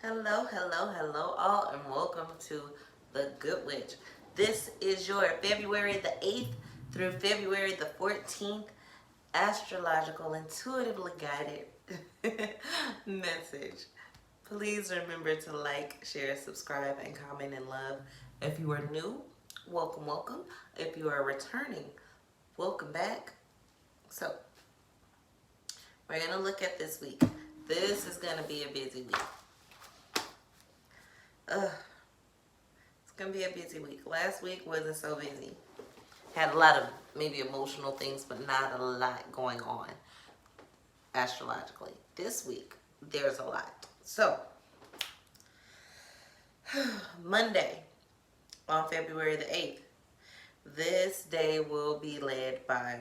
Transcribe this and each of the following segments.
Hello, hello, hello, all, and welcome to The Good Witch. This is your February the 8th through February the 14th astrological, intuitively guided message. Please remember to like, share, subscribe, and comment and love. If you are new, welcome, welcome. If you are returning, welcome back. So, we're going to look at this week. This is going to be a busy week. Ugh. It's gonna be a busy week. Last week wasn't so busy. Had a lot of maybe emotional things, but not a lot going on astrologically. This week, there's a lot. So, Monday on February the 8th, this day will be led by,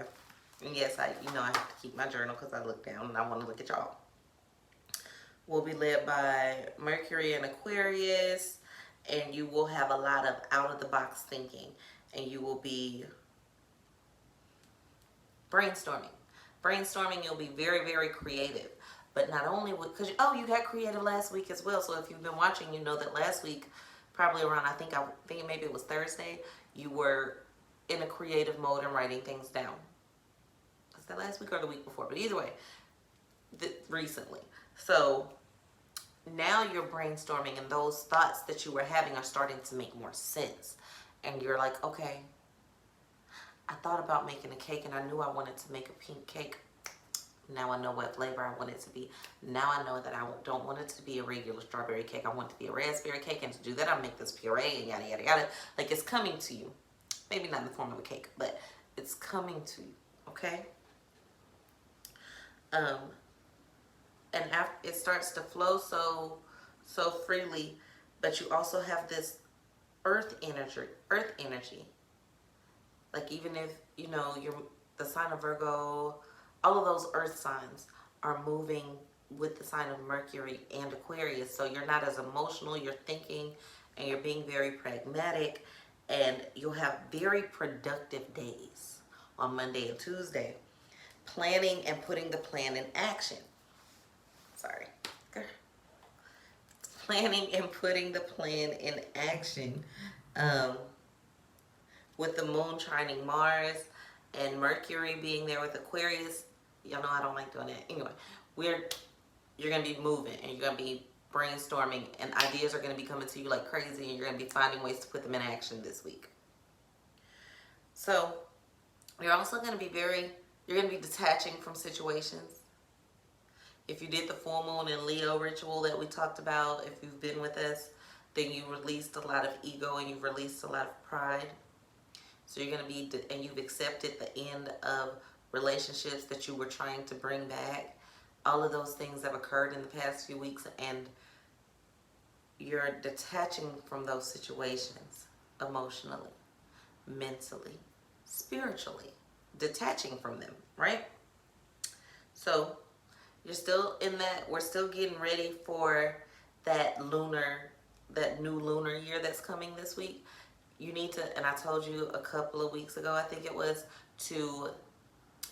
and yes, I have to keep my journal because I look down and I want to look at y'all. Will be led by Mercury and Aquarius, and you will have a lot of out of the box thinking, and you will be brainstorming. You'll be very, very creative. But not only because you got creative last week as well. So if you've been watching, you know that last week, probably around I think maybe it was Thursday, you were in a creative mode and writing things down. Was that last week or the week before? But either way, recently. So now you're brainstorming, and those thoughts that you were having are starting to make more sense. And you're like, okay, I thought about making a cake, and I knew I wanted to make a pink cake. Now I know what flavor I want it to be. Now I know that I don't want it to be a regular strawberry cake. I want it to be a raspberry cake, and to do that, I'll make this puree and yada, yada, yada. Like, it's coming to you. Maybe not in the form of a cake, but it's coming to you, okay? And after it starts to flow so freely, but you also have this earth energy. Like, even if, you're the sign of Virgo, all of those earth signs are moving with the sign of Mercury and Aquarius. So you're not as emotional, you're thinking, and you're being very pragmatic, and you'll have very productive days on Monday and Tuesday. Planning and putting the plan in action. Sorry. Planning and putting the plan in action. With the moon trining Mars and Mercury being there with Aquarius, y'all know I don't like doing that. Anyway, you're gonna be moving, and you're gonna be brainstorming, and ideas are gonna be coming to you like crazy, and you're gonna be finding ways to put them in action this week. So you're also gonna be detaching from situations. If you did the full moon and Leo ritual that we talked about, if you've been with us, then you released a lot of ego and you've released a lot of pride. So you're going to be, and you've accepted the end of relationships that you were trying to bring back. All of those things have occurred in the past few weeks, and you're detaching from those situations emotionally, mentally, spiritually, detaching from them, right? So you're still in that, we're still getting ready for that new lunar year that's coming this week. You need to, and I told you a couple of weeks ago, I think it was, to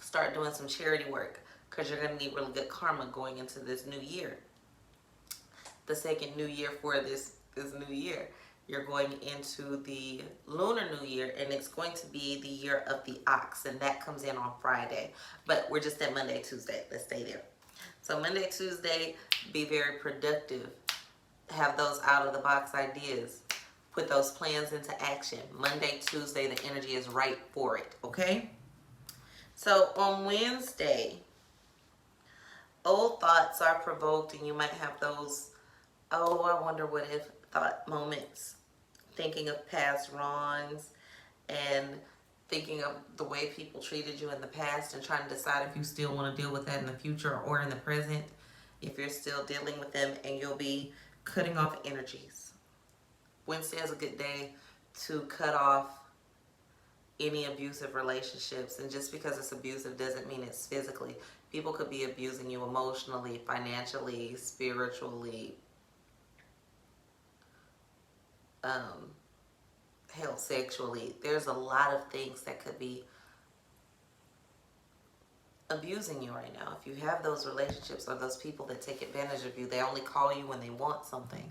start doing some charity work, because you're going to need really good karma going into this new year. The second new year for this new year. You're going into the lunar new year, and it's going to be the year of the ox, and that comes in on Friday. But we're just at Monday, Tuesday. Let's stay there. So Monday, Tuesday, be very productive. Have those out of the box ideas. Put those plans into action. Monday, Tuesday, the energy is right for it, okay? So on Wednesday, old thoughts are provoked, and you might have those, oh, I wonder what if thought moments, thinking of past wrongs and thinking of the way people treated you in the past, and trying to decide if you still want to deal with that in the future or in the present, if you're still dealing with them, and you'll be cutting off energies. Wednesday is a good day to cut off any abusive relationships. And just because it's abusive doesn't mean it's physically. People could be abusing you emotionally, financially, spiritually, sexually. There's a lot of things that could be abusing you right now, if you have those relationships or those people that take advantage of you, they only call you when they want something.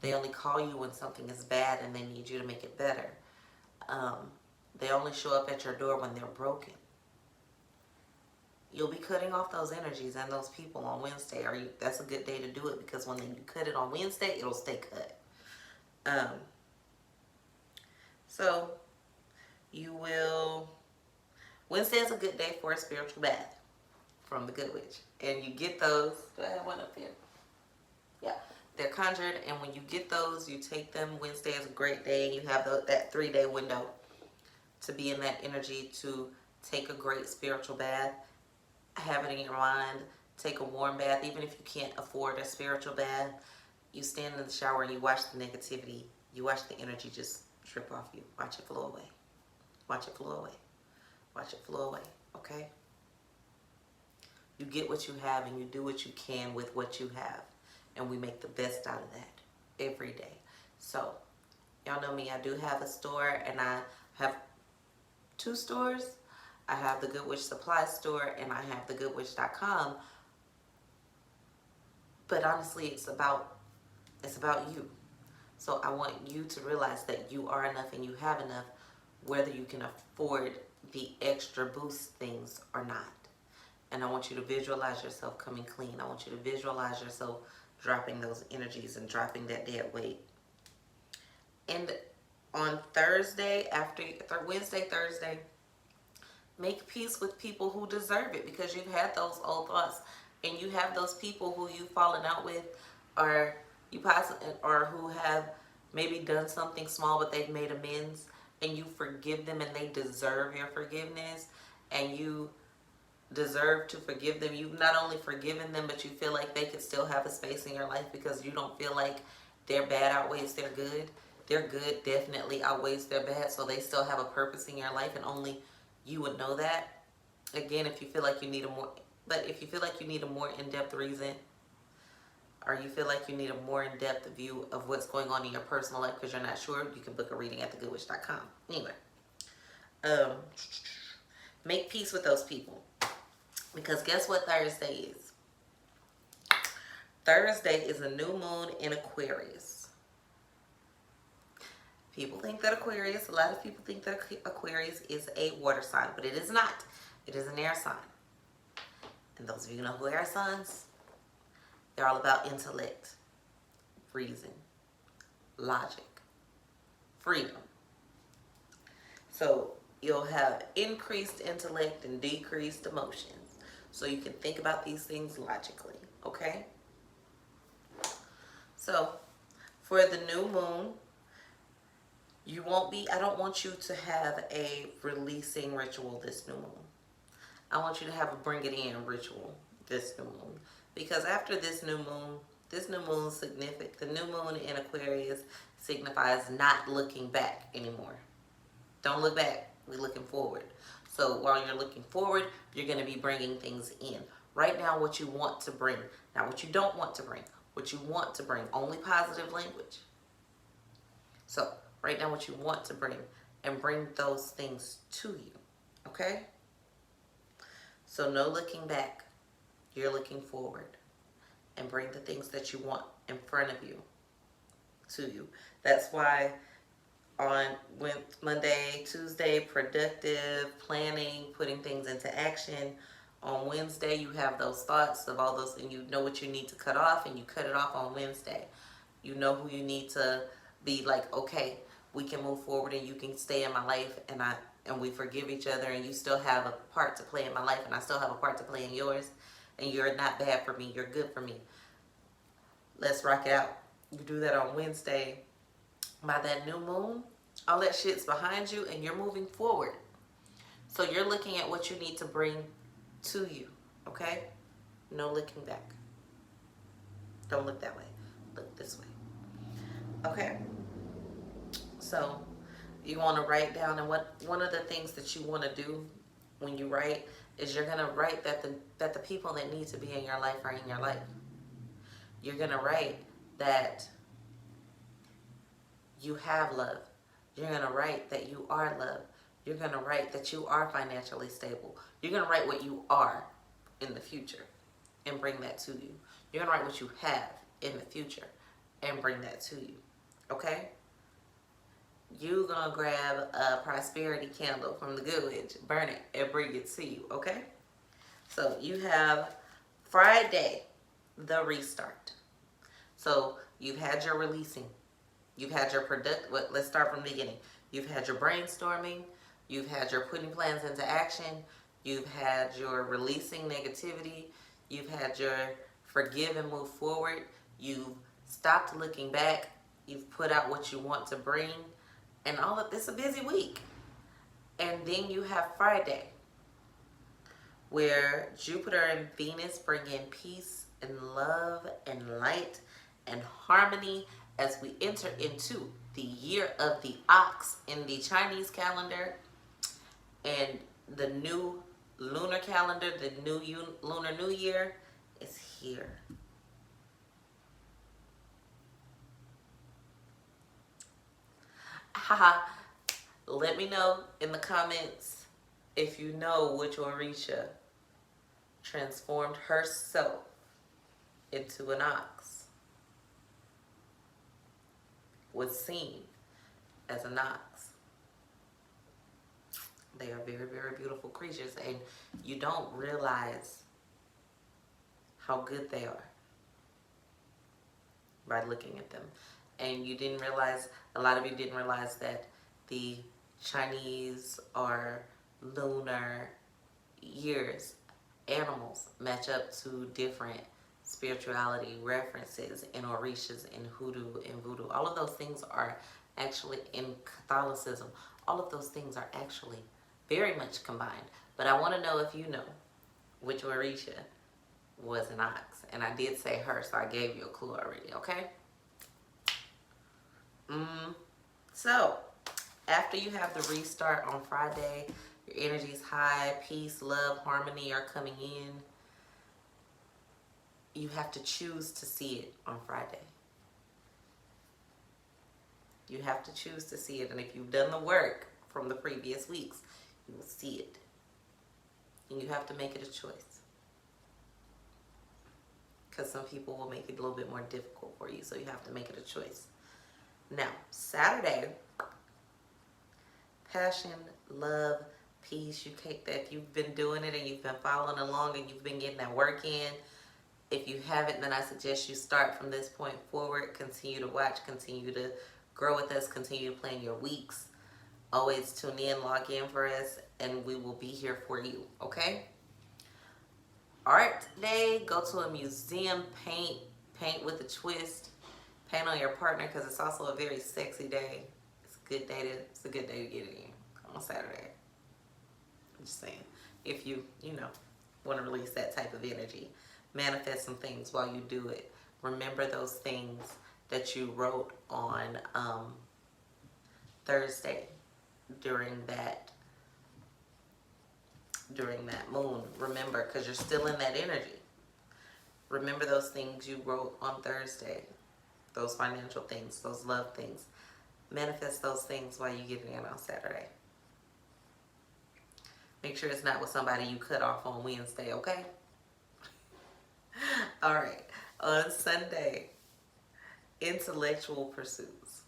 They only call you when something is bad and they need you to make it better. Um, they only show up at your door when they're broken. You'll be cutting off those energies and those people on Wednesday. That's a good day to do it, because when you cut it on Wednesday, it'll stay cut. So you will. Wednesday is a good day for a spiritual bath from the Good Witch, and you get those. Do I have one up here? Yeah, they're conjured, and when you get those, you take them. Wednesday is a great day, and you have that 3-day window to be in that energy to take a great spiritual bath. Have it in your mind. Take a warm bath, even if you can't afford a spiritual bath. You stand in the shower and you watch the negativity. You watch the energy just trip off you. Watch it flow away. Watch it flow away. Watch it flow away. Okay? You get what you have and you do what you can with what you have. And we make the best out of that every day. So, y'all know me. I do have a store, and I have 2 stores. I have the Good Witch Supply Store, and I have thgoodwitch.com. But honestly, it's about you. So I want you to realize that you are enough and you have enough, whether you can afford the extra boost things or not. And I want you to visualize yourself coming clean. I want you to visualize yourself dropping those energies and dropping that dead weight. And on Thursday, Wednesday, Thursday, make peace with people who deserve it, because you've had those old thoughts, and you have those people who you've fallen out with, or who have maybe done something small but they've made amends, and you forgive them and they deserve your forgiveness, and you deserve to forgive them. You've not only forgiven them, but you feel like they could still have a space in your life because you don't feel like their bad outweighs their good. Their good definitely outweighs their bad, so they still have a purpose in your life, and only you would know that. Again, if you feel like you need a more in-depth reason, or you feel like you need a more in-depth view of what's going on in your personal life because you're not sure, you can book a reading at thgoodwitch.com. Anyway, make peace with those people, because guess what Thursday is? Thursday is a new moon in Aquarius. A lot of people think that Aquarius is a water sign, but it is not. It is an air sign. And those of you who know who air signs, they're all about intellect, reason, logic, freedom. So you'll have increased intellect and decreased emotions. So you can think about these things logically, okay? So for the new moon, I don't want you to have a releasing ritual this new moon. I want you to have a bring it in ritual this new moon. Because after this new moon significant. The new moon in Aquarius signifies not looking back anymore. Don't look back. We're looking forward. So while you're looking forward, you're going to be bringing things in. Right now, what you want to bring. Not what you don't want to bring. What you want to bring. Only positive language. So right now, what you want to bring, and bring those things to you. Okay? So no looking back. You're looking forward. And bring the things that you want in front of you to you. That's why on Monday, Tuesday, productive, planning, putting things into action. On Wednesday, you have those thoughts of all those, and you know what you need to cut off, and you cut it off on Wednesday. You know who you need to be like, okay, we can move forward and you can stay in my life, and we forgive each other, and you still have a part to play in my life and I still have a part to play in yours, and you're not bad for me, you're good for me. Let's rock it out. You do that on Wednesday. By that new moon, all that shit's behind you and you're moving forward. So you're looking at what you need to bring to you, okay? No looking back. Don't look that way. Look this way. Okay? So you want to write down, and one of the things that you want to do when you write is you're going to write that the people that need to be in your life are in your life. You're going to write that you have love. You're going to write that you are love. You're going to write that you are financially stable. You're going to write what you are in the future and bring that to you. You're going to write what you have in the future and bring that to you. Okay? You're going to grab a prosperity candle from the Good Witch, burn it, and bring it to you. Okay? So you have Friday, the restart. So you've had your releasing. You've had your let's start from the beginning. You've had your brainstorming. You've had your putting plans into action. You've had your releasing negativity. You've had your forgive and move forward. You've stopped looking back. You've put out what you want to bring. And all of this is a busy week. And then you have Friday, where Jupiter and Venus bring in peace and love and light and harmony as we enter into the year of the ox in the Chinese calendar and the new lunar calendar, the new lunar new year is here. Haha. Let me know in the comments if you know which Orisha transformed herself into an ox, was seen as an ox. They are very, very beautiful creatures, and you don't realize how good they are by looking at them. And you didn't realize, a lot of you didn't realize that the Chinese or lunar years, animals match up to different spirituality references in Orishas, in hoodoo, and voodoo. All of those things are actually in Catholicism. All of those things are actually very much combined. But I want to know if you know which Orisha was an ox. And I did say her, so I gave you a clue already, okay? So, after you have the restart on Friday, your energy's high, peace, love, harmony are coming in. You have to choose to see it on Friday. You have to choose to see it. And if you've done the work from the previous weeks, you will see it. And you have to make it a choice. Because some people will make it a little bit more difficult for you. So you have to make it a choice. Now, Saturday, passion, love, peace. You take that. If you've been doing it and you've been following along and you've been getting that work in. If you haven't, then I suggest you start from this point forward. Continue to watch. Continue to grow with us. Continue to plan your weeks. Always tune in, log in for us, and we will be here for you, okay? Art day, go to a museum, paint with a twist. Paint on your partner, because it's also a very sexy day. It's a good day to get it in on Saturday. I'm just saying, if you want to release that type of energy, manifest some things while you do it. Remember those things that you wrote on Thursday during that moon. Remember, because you're still in that energy. Remember those things you wrote on Thursday. Those financial things, those love things. Manifest those things while you get it in on Saturday. Make sure it's not with somebody you cut off on Wednesday, okay? All right. On Sunday, intellectual pursuits.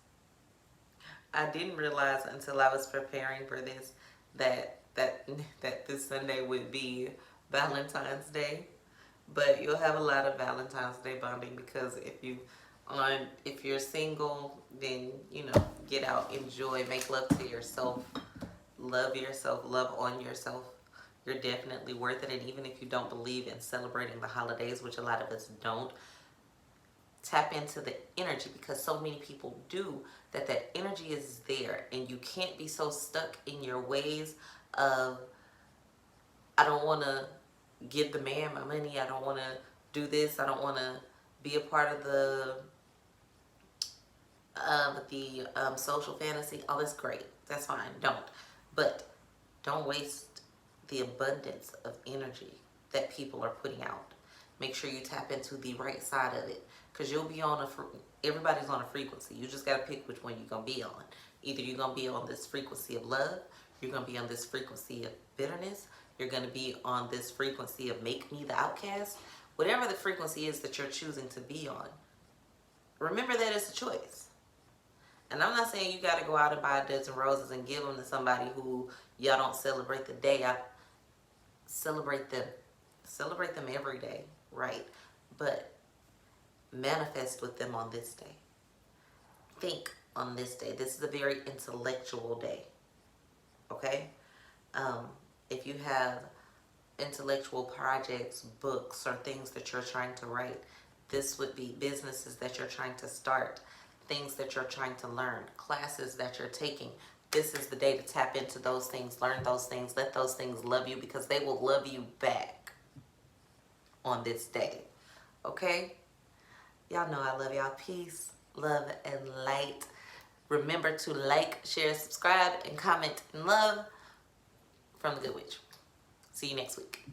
I didn't realize until I was preparing for this that this Sunday would be Valentine's Day. But you'll have a lot of Valentine's Day bonding, because if you're single, then get out, enjoy, make love to yourself, love on yourself. You're definitely worth it. And even if you don't believe in celebrating the holidays, which a lot of us don't, tap into the energy, because so many people do, that energy is there, and you can't be so stuck in your ways of, I don't want to give the man my money, I don't want to do this, I don't want to be a part of the social fantasy. Oh, that's great, that's fine, but don't waste the abundance of energy that people are putting out. Make sure you tap into the right side of it, because you'll be on everybody's on a frequency. You just got to pick which one you're going to be on. Either you're going to be on this frequency of love, You're going to be on this frequency of bitterness. You're going to be on this frequency of make me the outcast. Whatever the frequency is that you're choosing to be on, remember that it's a choice. And I'm not saying you got to go out and buy a dozen roses and give them to somebody who y'all don't celebrate the day. I celebrate them. Celebrate them every day, right? But manifest with them on this day. Think on this day. This is a very intellectual day. Okay? If you have intellectual projects, books, or things that you're trying to write, this would be businesses that you're trying to start, things that you're trying to learn, classes that you're taking. This is the day to tap into those things, learn those things, let those things love you, because they will love you back on this day. Okay? Y'all know I love y'all. Peace, love, and light. Remember to like, share, subscribe, and comment in love from The Good Witch. See you next week.